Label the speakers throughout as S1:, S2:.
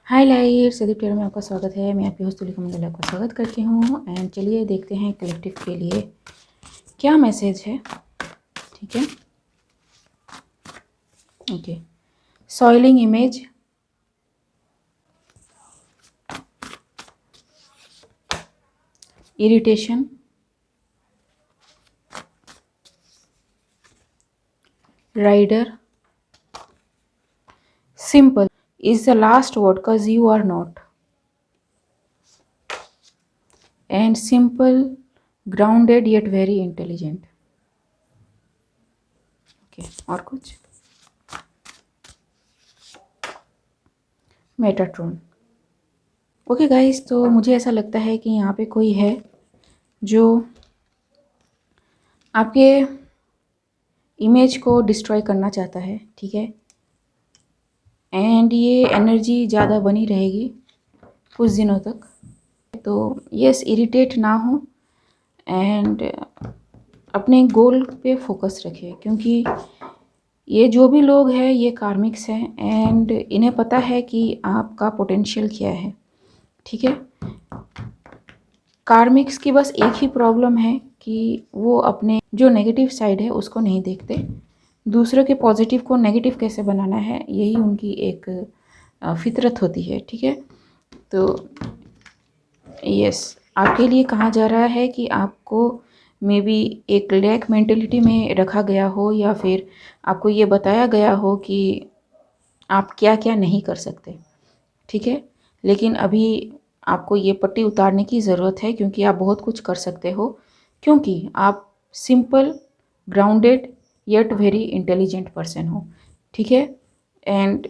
S1: हाय light Sadeep Taylor में आपका स्वागत है। मैं आपकी होस्ट तुलिका मंडल आपका स्वागत करती हूँ। एंड चलिए देखते हैं कलेक्टिव के लिए क्या मैसेज है। ठीक है, okay. Soiling image, irritation, rider, simple is the last word cause you are not, and simple, grounded yet very intelligent. Okay, और कुछ मेटाट्रॉन। ओके गाइस, तो मुझे ऐसा लगता है कि यहाँ पे कोई है जो आपके इमेज को डिस्ट्रॉय करना चाहता है। ठीक है, एंड ये एनर्जी ज़्यादा बनी रहेगी कुछ दिनों तक। तो यस, इरिटेट ना हो एंड अपने गोल पे फोकस रखें, क्योंकि ये जो भी लोग हैं ये कार्मिक्स हैं एंड इन्हें पता है कि आपका पोटेंशियल क्या है। ठीक है, कार्मिक्स की बस एक ही प्रॉब्लम है कि वो अपने जो नेगेटिव साइड है उसको नहीं देखते। दूसरों के पॉजिटिव को नेगेटिव कैसे बनाना है, यही उनकी एक फितरत होती है। ठीक है, तो यस, आपके लिए कहा जा रहा है कि आपको मे बी एक लैक मेंटेलिटी में रखा गया हो, या फिर आपको ये बताया गया हो कि आप क्या क्या नहीं कर सकते। ठीक है, लेकिन अभी आपको ये पट्टी उतारने की ज़रूरत है, क्योंकि आप बहुत कुछ कर सकते हो, क्योंकि आप simple, grounded yet very intelligent person हो। ठीक है, एंड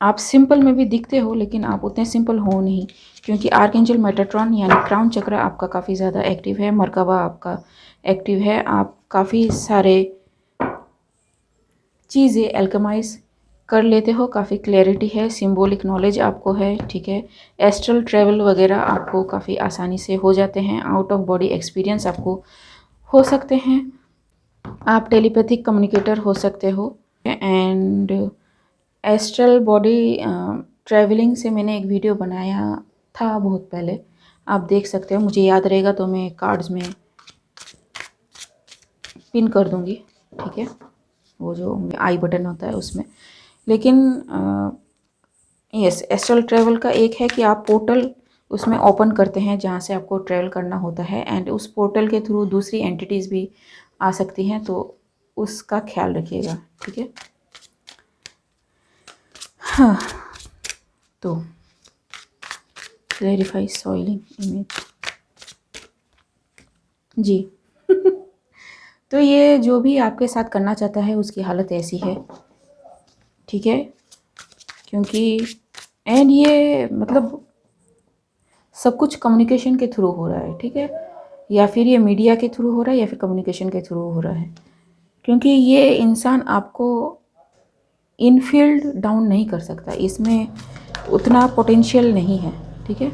S1: आप सिंपल में भी दिखते हो, लेकिन आप उतने सिंपल हो नहीं, क्योंकि आर्कएंजल मेटाट्रॉन यानी क्राउन चक्र आपका काफ़ी ज़्यादा एक्टिव है, मरकबा आपका एक्टिव है। आप काफ़ी सारे चीज़ें एल्केमाइज कर लेते हो, काफ़ी क्लैरिटी है, सिंबॉलिक नॉलेज आपको है। ठीक है, एस्ट्रल ट्रैवल वगैरह आपको काफ़ी आसानी से हो जाते हैं, आउट ऑफ बॉडी एक्सपीरियंस आपको हो सकते हैं, आप टेलीपैथिक कम्युनिकेटर हो सकते हो। एंड एस्ट्रल बॉडी ट्रैवलिंग से मैंने एक वीडियो बनाया था बहुत पहले, आप देख सकते हो, मुझे याद रहेगा तो मैं कार्ड्स में पिन कर दूंगी। ठीक है, वो जो आई बटन होता है उसमें। लेकिन यस, एस्ट्रल ट्रैवल का एक है कि आप पोर्टल उसमें ओपन करते हैं जहाँ से आपको ट्रैवल करना होता है, एंड उस पोर्टल के थ्रू दूसरी एंटिटीज़ भी आ सकती हैं, तो उसका ख्याल रखिएगा। ठीक है, हाँ, तो क्लैरिफाई सॉइलिंग इमेज जी। तो ये जो भी आपके साथ करना चाहता है उसकी हालत ऐसी है। ठीक है, क्योंकि एंड ये मतलब सब कुछ कम्युनिकेशन के थ्रू हो रहा है। ठीक है, या फिर ये मीडिया के थ्रू हो रहा है, या फिर कम्युनिकेशन के थ्रू हो रहा है, क्योंकि ये इंसान आपको इनफील्ड डाउन नहीं कर सकता, इसमें उतना पोटेंशियल नहीं है। ठीक है,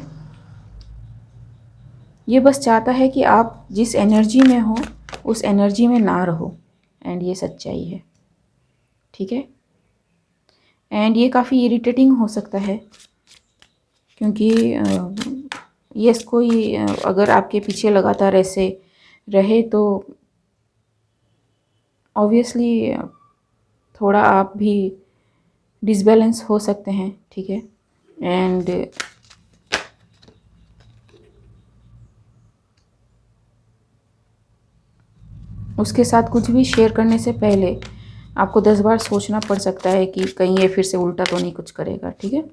S1: ये बस चाहता है कि आप जिस एनर्जी में हो उस एनर्जी में ना रहो, एंड ये सच्चाई है। ठीक है, एंड ये काफ़ी इरिटेटिंग हो सकता है, क्योंकि यस, कोई अगर आपके पीछे लगातार ऐसे रहे तो ऑब्वियसली थोड़ा आप भी डिसबैलेंस हो सकते हैं। ठीक है, एंड उसके साथ कुछ भी शेयर करने से पहले आपको 10 बार सोचना पड़ सकता है कि कहीं ये फिर से उल्टा तो नहीं कुछ करेगा। ठीक है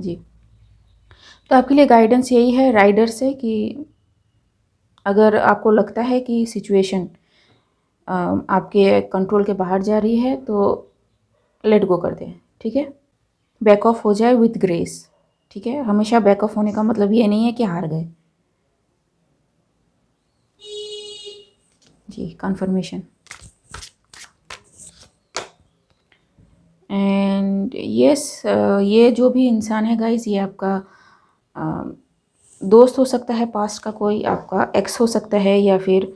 S1: जी, तो आपके लिए गाइडेंस यही है राइडर से कि अगर आपको लगता है कि सिचुएशन आपके कंट्रोल के बाहर जा रही है तो लेट गो कर दें। ठीक है, बैक ऑफ हो जाए विथ ग्रेस। ठीक है, हमेशा बैक ऑफ होने का मतलब ये नहीं है कि हार गए। जी, कंफर्मेशन। एंड यस, ये जो भी इंसान है गाइस, ये आपका दोस्त हो सकता है, पास्ट का कोई आपका एक्स हो सकता है, या फिर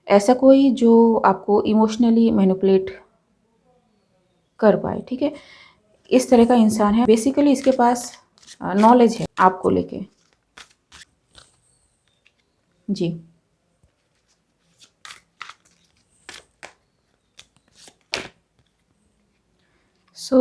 S1: ऐसा कोई जो आपको इमोशनली मैनिपुलेट कर पाए। ठीक है, इस तरह का इंसान है। बेसिकली इसके पास नॉलेज है आपको लेके। जी। सो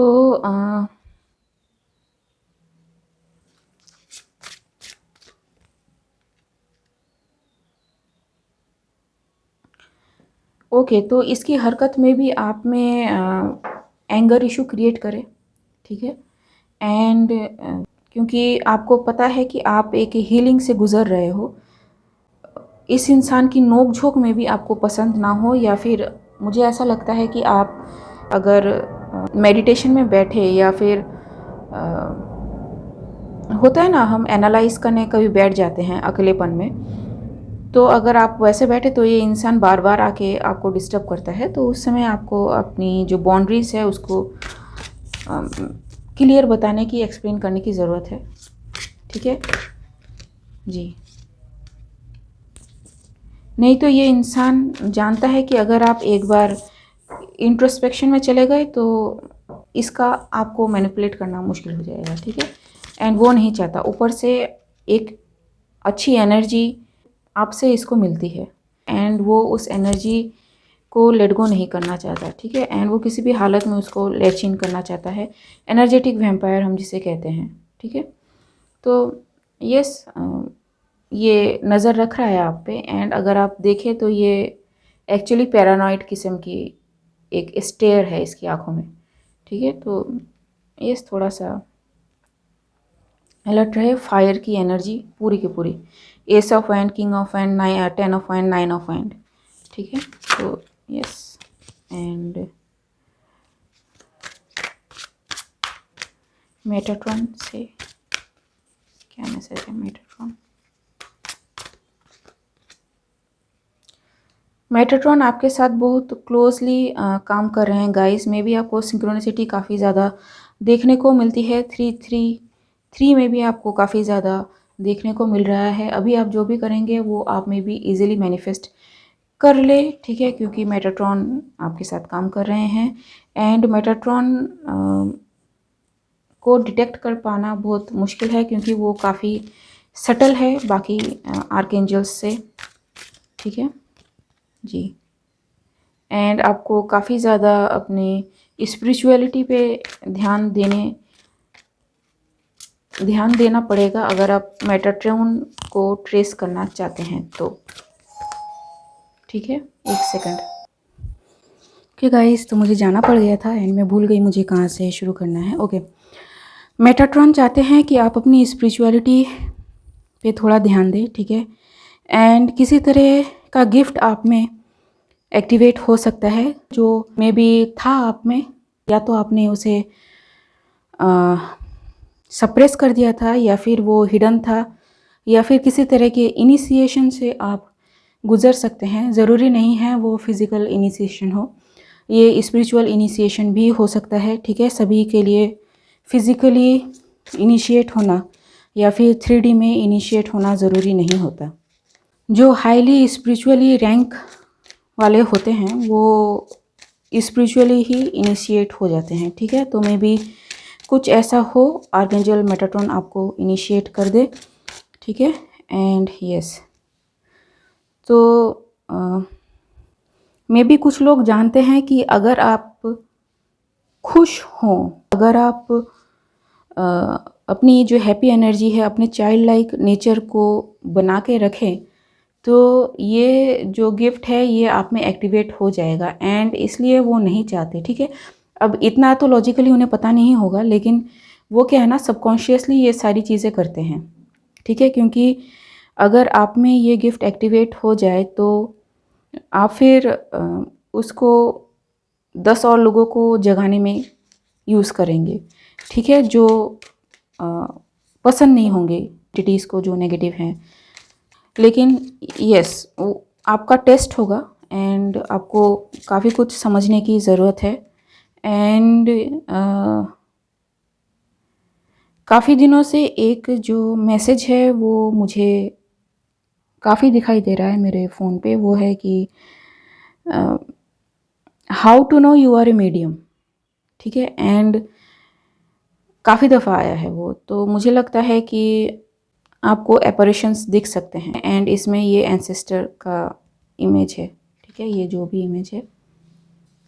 S1: ओके, तो इसकी हरकत में भी आप में एंगर इशू क्रिएट करे, ठीक है। एंड क्योंकि आपको पता है कि आप एक हीलिंग से गुज़र रहे हो, इस इंसान की नोक झोंक में भी आपको पसंद ना हो, या फिर मुझे ऐसा लगता है कि आप अगर मेडिटेशन में बैठे या फिर होता है ना, हम एनालाइज करने कभी बैठ जाते हैं अकेलेपन में, तो अगर आप वैसे बैठे तो ये इंसान बार बार आके आपको डिस्टर्ब करता है, तो उस समय आपको अपनी जो बाउंड्रीज है उसको क्लियर बताने की, एक्सप्लेन करने की ज़रूरत है, ठीक है जी। नहीं तो ये इंसान जानता है कि अगर आप एक बार इंट्रोस्पेक्शन में चले गए तो इसका आपको मैनिपुलेट करना मुश्किल हो जाएगा, ठीक है। एंड वो नहीं चाहता, ऊपर से एक अच्छी एनर्जी आपसे इसको मिलती है, एंड वो उस एनर्जी को लेट गो नहीं करना चाहता, ठीक है। एंड वो किसी भी हालत में उसको लैच इन करना चाहता है, एनर्जेटिक वैम्पायर हम जिसे कहते हैं, ठीक है। तो यस, ये नज़र रख रहा है आप पे, एंड अगर आप देखें तो ये एक्चुअली पैरानॉइड किस्म की एक स्टेयर है इसकी आंखों में, ठीक है। तो यस, थोड़ा सा अलर्ट रहे। फायर की एनर्जी पूरी की पूरी, S of hand, king of hand, 10 of hand, 9 of hand, ठीक है। तो यस, एंड मेटाट्रॉन से क्या मैसेज है? मेटाट्रॉन आपके साथ बहुत क्लोजली काम कर रहे हैं गाइस, में भी आपको सिंक्रोनिसिटी काफ़ी ज़्यादा देखने को मिलती है। 3 में भी आपको काफ़ी ज़्यादा देखने को मिल रहा है। अभी आप जो भी करेंगे वो आप में भी इजीली मैनिफेस्ट कर ले, ठीक है, क्योंकि मेटाट्रॉन आपके साथ काम कर रहे हैं। एंड मेटाट्रॉन को डिटेक्ट कर पाना बहुत मुश्किल है, क्योंकि वो काफ़ी सटल है बाकी आर्कएंजल्स से, ठीक है जी। एंड आपको काफ़ी ज़्यादा अपने स्पिरिचुअलिटी पे ध्यान देना पड़ेगा अगर आप मेटाट्रॉन को ट्रेस करना चाहते हैं तो, ठीक है। एक सेकंड। ओके गाइस, तो मुझे जाना पड़ गया था एंड मैं भूल गई मुझे कहाँ से शुरू करना है। ओके, मेटाट्रॉन चाहते हैं कि आप अपनी स्पिरिचुअलिटी पे थोड़ा ध्यान दें, ठीक है। एंड किसी तरह का गिफ्ट आप में एक्टिवेट हो सकता है जो मे बी था आप में, या तो आपने उसे सप्रेस कर दिया था, या फिर वो हिडन था, या फिर किसी तरह के इनिशिएशन से आप गुज़र सकते हैं। ज़रूरी नहीं है वो फिज़िकल इनिशिएशन हो, ये स्पिरिचुअल इनिशिएशन भी हो सकता है, ठीक है। सभी के लिए फिज़िकली इनिशिएट होना या फिर 3D में इनिशिएट होना ज़रूरी नहीं होता। जो हाईली स्पिरिचुअली रैंक वाले होते हैं वो स्पिरिचुअली ही इनिशिएट हो जाते हैं, ठीक है। तो मे बी कुछ ऐसा हो, आर्कएंजल मेटाट्रॉन आपको इनिशिएट कर दे, ठीक है। एंड यस, तो मे बी कुछ लोग जानते हैं कि अगर आप खुश हों, अगर आप अपनी जो हैप्पी एनर्जी है, अपने चाइल्ड लाइक नेचर को बना के रखें, तो ये जो गिफ्ट है ये आप में एक्टिवेट हो जाएगा। एंड इसलिए वो नहीं चाहते, ठीक है। अब इतना तो लॉजिकली उन्हें पता नहीं होगा, लेकिन वो क्या है ना, सबकॉन्शियसली ये सारी चीज़ें करते हैं, ठीक है। क्योंकि अगर आप में ये गिफ्ट एक्टिवेट हो जाए तो आप फिर उसको 10 और लोगों को जगाने में यूज़ करेंगे, ठीक है, जो पसंद नहीं होंगे एंटिटीज़ को, जो नेगेटिव हैं। लेकिन यस, आपका टेस्ट होगा एंड आपको काफ़ी कुछ समझने की ज़रूरत है। एंड काफ़ी दिनों से एक जो मैसेज है वो मुझे काफ़ी दिखाई दे रहा है मेरे फ़ोन पे, वो है कि how to know you are a medium, ठीक है। एंड काफ़ी दफ़ा आया है वो। तो मुझे लगता है कि आपको एपरेशंस दिख सकते हैं। एंड इसमें ये एंसेस्टर का इमेज है, ठीक है, ये जो भी इमेज है,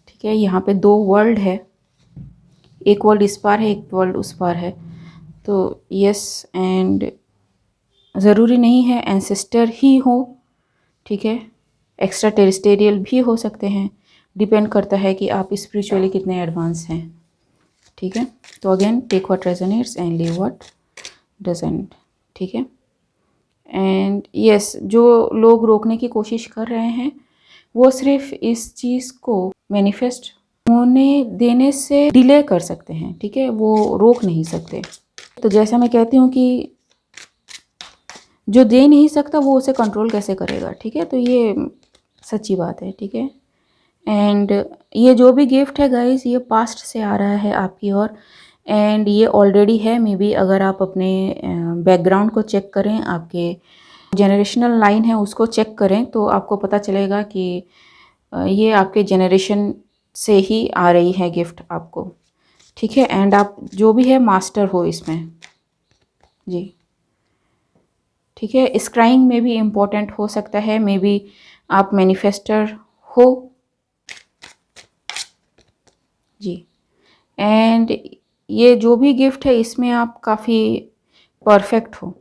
S1: ठीक है। यहाँ पे 2 वर्ल्ड है, एक वर्ल्ड इस पार है, एक वर्ल्ड उस पार है। तो यस, एंड ज़रूरी नहीं है एंसेस्टर ही हो, ठीक है, एक्स्ट्रा टेरिस्टेरियल भी हो सकते हैं। डिपेंड करता है कि आप स्पिरिचुअली कितने एडवांस हैं, ठीक है। तो again take what resonates and leave what doesn't, ठीक है। एंड यस, जो लोग रोकने की कोशिश कर रहे हैं वो सिर्फ इस चीज़ को मैनिफेस्ट होने देने से डिले कर सकते हैं, ठीक है, वो रोक नहीं सकते। तो जैसा मैं कहती हूँ कि जो दे नहीं सकता वो उसे कंट्रोल कैसे करेगा, ठीक है। तो ये सच्ची बात है, ठीक है। एंड ये जो भी गिफ्ट है गाइस, ये पास्ट से आ रहा है आपकी ओर, एंड ये ऑलरेडी है। मे बी अगर आप अपने बैकग्राउंड को चेक करें, आपके जनरेशनल लाइन है उसको चेक करें, तो आपको पता चलेगा कि ये आपके जनरेशन से ही आ रही है गिफ्ट आपको, ठीक है। एंड आप जो भी है मास्टर हो इसमें, जी, ठीक है। स्क्राइंग में भी इम्पोर्टेंट हो सकता है, मे बी आप मैनिफेस्टर हो, जी। एंड ये जो भी गिफ्ट है इसमें आप काफ़ी परफेक्ट हो।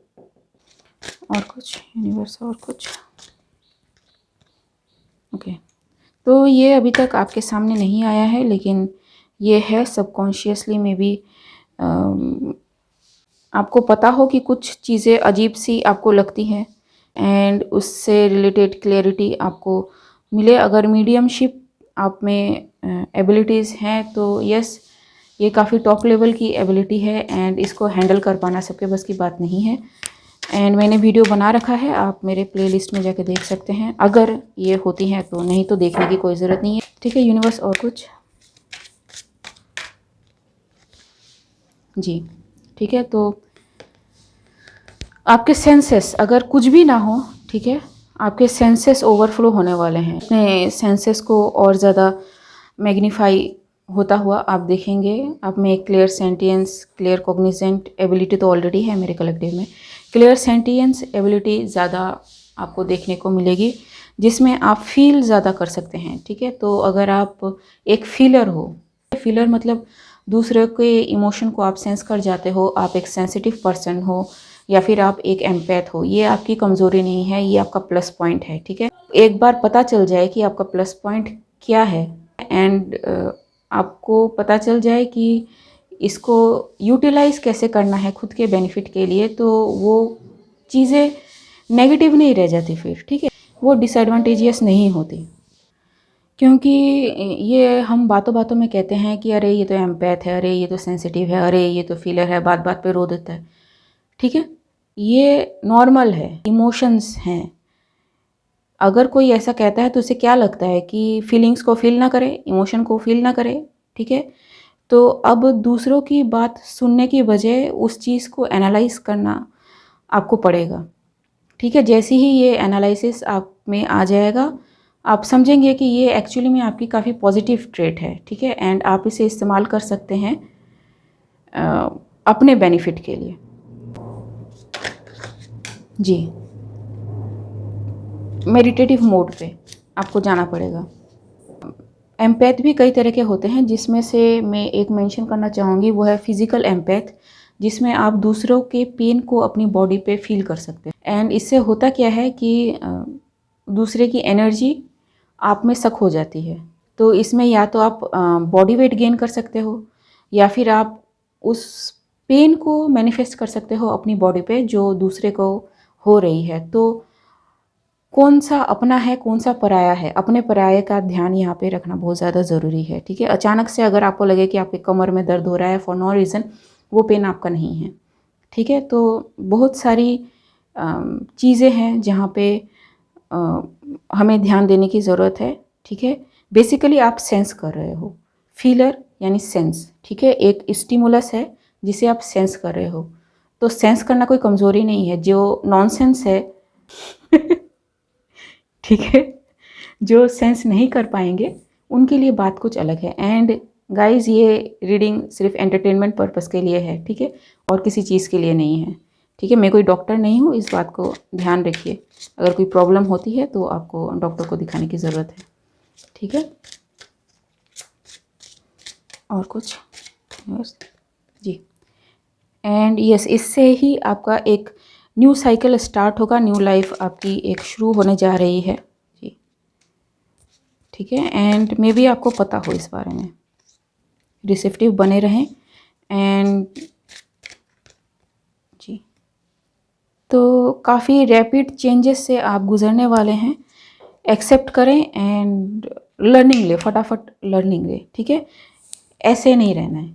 S1: और कुछ यूनिवर्स, और कुछ, ओके। तो ये अभी तक आपके सामने नहीं आया है, लेकिन ये है सबकॉन्शियसली। में भी आपको पता हो कि कुछ चीज़ें अजीब सी आपको लगती हैं एंड उससे रिलेटेड क्लैरिटी आपको मिले। अगर मीडियमशिप आप में एबिलिटीज़ हैं तो यस, ये काफ़ी टॉप लेवल की एबिलिटी है एंड इसको हैंडल कर पाना सबके बस की बात नहीं है। एंड मैंने वीडियो बना रखा है, आप मेरे प्लेलिस्ट में जाके देख सकते हैं अगर ये होती हैं तो, नहीं तो देखने की कोई ज़रूरत नहीं है, ठीक है। यूनिवर्स, और कुछ, जी, ठीक है। तो आपके सेंसेस अगर कुछ भी ना हो, ठीक है, आपके सेंसेस ओवरफ्लो होने वाले हैं। अपने सेंसेस को और ज़्यादा मैग्नीफाई होता हुआ आप देखेंगे। आप में एक clear sentience, clear Cognizant ability तो ऑलरेडी है मेरे कलेक्टिव में। क्लियर सेंटियंस एबिलिटी ज़्यादा आपको देखने को मिलेगी, जिसमें आप फील ज़्यादा कर सकते हैं, ठीक है। तो अगर आप एक फीलर हो, फीलर मतलब दूसरे के इमोशन को आप सेंस कर जाते हो, आप एक सेंसिटिव पर्सन हो, या फिर आप एक एम्पैथ हो, ये आपकी कमज़ोरी नहीं है, ये आपका प्लस पॉइंट है, ठीक है। एक बार पता चल जाए कि आपका प्लस पॉइंट क्या है एंड आपको पता चल जाए कि इसको यूटिलाइज़ कैसे करना है खुद के बेनिफिट के लिए, तो वो चीज़ें नेगेटिव नहीं रह जाती फिर, ठीक है, वो डिसएडवांटेजियस नहीं होती। क्योंकि ये हम बातों बातों में कहते हैं कि अरे ये तो एम्पैथ है, अरे ये तो सेंसिटिव है, अरे ये तो फीलर है, बात बात पे रो देता है, ठीक है। ये नॉर्मल है, इमोशंस हैं। अगर कोई ऐसा कहता है तो उसे क्या लगता है कि फीलिंग्स को फील ना करे, इमोशन को फील ना करे, ठीक है। तो अब दूसरों की बात सुनने की बजाय उस चीज़ को एनालाइज करना आपको पड़ेगा, ठीक है। जैसे ही ये एनालिसिस आप में आ जाएगा, आप समझेंगे कि ये एक्चुअली में आपकी काफ़ी पॉजिटिव ट्रेट है, ठीक है। एंड आप इसे इस्तेमाल कर सकते हैं अपने बेनिफिट के लिए, जी। मेडिटेटिव मोड पे आपको जाना पड़ेगा। एम्पैथ भी कई तरह के होते हैं, जिसमें से मैं एक मेंशन करना चाहूँगी, वो है फिज़िकल एम्पैथ, जिसमें आप दूसरों के पेन को अपनी बॉडी पे फील कर सकते हैं। एंड इससे होता क्या है कि दूसरे की एनर्जी आप में सक हो जाती है। तो इसमें या तो आप बॉडी वेट गेन कर सकते हो, या फिर आप उस पेन को मैनिफेस्ट कर सकते हो अपनी बॉडी पे जो दूसरे को हो रही है। तो कौन सा अपना है, कौन सा पराया है, अपने पराये का ध्यान यहाँ पे रखना बहुत ज़्यादा ज़रूरी है, ठीक है। अचानक से अगर आपको लगे कि आपके कमर में दर्द हो रहा है फॉर नो रीज़न, वो पेन आपका नहीं है, ठीक है। तो बहुत सारी चीज़ें हैं जहाँ पे हमें ध्यान देने की ज़रूरत है, ठीक है। बेसिकली आप सेंस कर रहे हो, फीलर यानी सेंस, ठीक है। एक स्टिमुलस है जिसे आप सेंस कर रहे हो। तो सेंस करना कोई कमज़ोरी नहीं है। जो नॉनसेंस है ठीक है, जो सेंस नहीं कर पाएंगे उनके लिए बात कुछ अलग है। एंड गाइस ये रीडिंग सिर्फ एंटरटेनमेंट पर्पस के लिए है, ठीक है, और किसी चीज़ के लिए नहीं है, ठीक है। मैं कोई डॉक्टर नहीं हूँ, इस बात को ध्यान रखिए। अगर कोई प्रॉब्लम होती है तो आपको डॉक्टर को दिखाने की ज़रूरत है, ठीक है। और कुछ बस जी। एंड यस, इससे ही आपका एक न्यू साइकिल स्टार्ट होगा, न्यू लाइफ आपकी एक शुरू होने जा रही है जी, ठीक है। एंड मे बी आपको पता हो इस बारे में, रिसेप्टिव बने रहें। एंड जी, तो काफ़ी रैपिड चेंजेस से आप गुजरने वाले हैं, एक्सेप्ट करें एंड लर्निंग ले, फटाफट लर्निंग ले, ठीक है। ऐसे नहीं रहना है,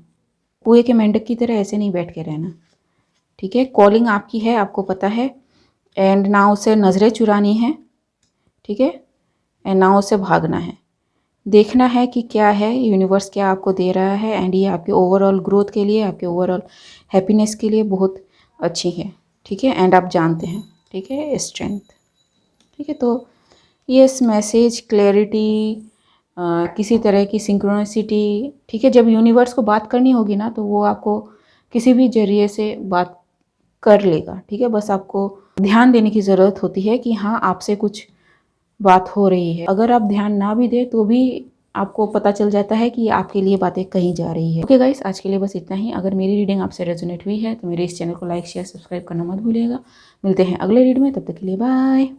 S1: कुएं के मेंढक की तरह ऐसे नहीं बैठ के रहना, ठीक है। कॉलिंग आपकी है, आपको पता है, एंड ना उसे नज़रें चुरानी है, ठीक है, एंड ना उसे भागना है। देखना है कि क्या है यूनिवर्स, क्या आपको दे रहा है, एंड ये आपके ओवरऑल ग्रोथ के लिए, आपके ओवरऑल हैप्पीनेस के लिए बहुत अच्छी है, ठीक है। एंड आप जानते हैं, ठीक है, स्ट्रेंथ, ठीक है। तो यस, मैसेज, क्लैरिटी, किसी तरह की सिंक्रोनिसिटी, ठीक है। जब यूनिवर्स को बात करनी होगी ना तो वो आपको किसी भी जरिए से बात कर लेगा, ठीक है। बस आपको ध्यान देने की ज़रूरत होती है कि हाँ आपसे कुछ बात हो रही है। अगर आप ध्यान ना भी दें तो भी आपको पता चल जाता है कि आपके लिए बातें कहीं जा रही है। ओके गाइस, आज के लिए बस इतना ही। अगर मेरी रीडिंग आपसे रेजोनेट हुई है तो मेरे इस चैनल को लाइक शेयर सब्सक्राइब करना मत भूलिएगा। मिलते हैं अगले रीड में, तब तक के लिए बाय।